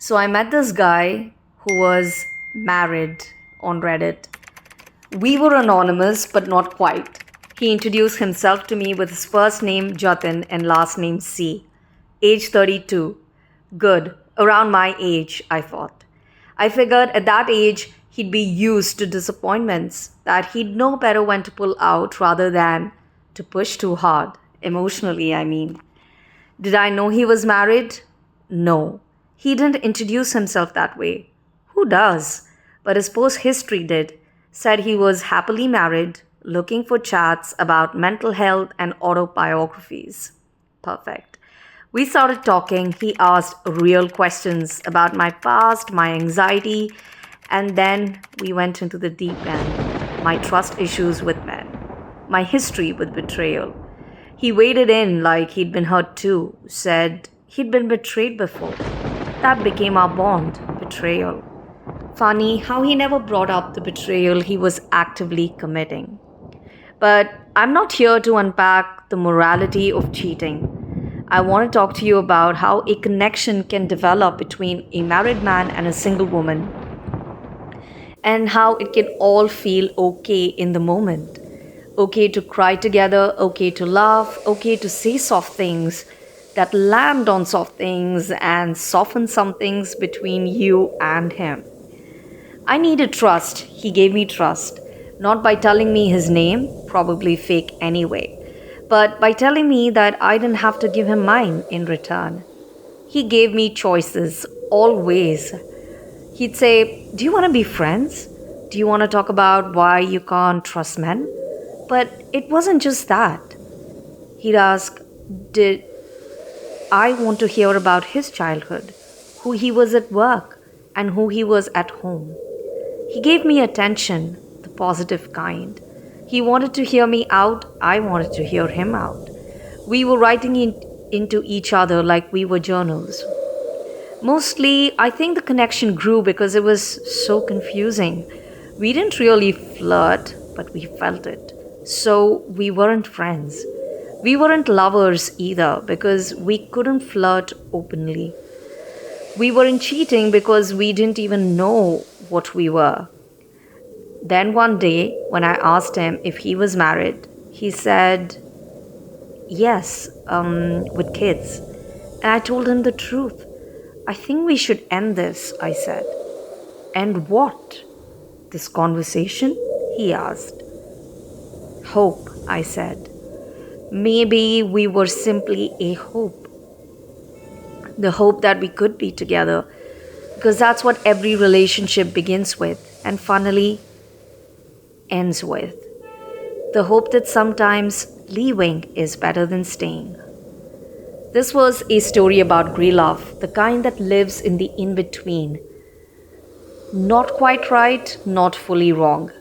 So I met this guy who was married on Reddit. We were anonymous, but not quite. He introduced himself to me with his first name Jatin and last name C. Age 32. Good. Around my age, I thought. I figured at that age he'd be used to disappointments, that he'd know better when to pull out rather than to push too hard. Emotionally, I mean. Did I know he was married? No. He didn't introduce himself that way. Who does? But his post history did. Said he was happily married, looking for chats about mental health and autobiographies. Perfect. We started talking. He asked real questions about my past, my anxiety, and then we went into the deep end. My trust issues with men, my history with betrayal. He waded in like he'd been hurt too, said he'd been betrayed before. That became our bond, betrayal. Funny how he never brought up the betrayal he was actively committing. But I'm not here to unpack the morality of cheating. I want to talk to you about how a connection can develop between a married man and a single woman, and how it can all feel okay in the moment. Okay to cry together, okay to laugh, okay to say soft things that land on soft things and soften some things between you and him. I needed trust. He gave me trust. Not by telling me his name, probably fake anyway, but by telling me that I didn't have to give him mine in return. He gave me choices, always. He'd say, "Do you want to be friends? Do you want to talk about why you can't trust men?" But it wasn't just that. He'd ask, "Did I want to hear about his childhood, who he was at work, and who he was at home?" He gave me attention, the positive kind. He wanted to hear me out, I wanted to hear him out. We were writing into each other like we were journals. Mostly, I think the connection grew because it was so confusing. We didn't really flirt, but we felt it. So we weren't friends. We weren't lovers either because we couldn't flirt openly. We weren't cheating because we didn't even know what we were. Then one day, when I asked him if he was married, he said, "Yes, with kids." And I told him the truth. "I think we should end this," I said. "End what?" "This conversation?" he asked. "Hope," I said. Maybe we were simply a hope. The hope that we could be together, because that's what every relationship begins with and finally ends with. The hope that sometimes leaving is better than staying. This was a story about grey love, the kind that lives in the in between. Not quite right, not fully wrong.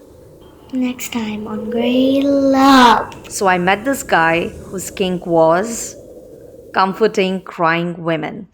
Next time on Grey Love. So I met this guy whose kink was comforting crying women.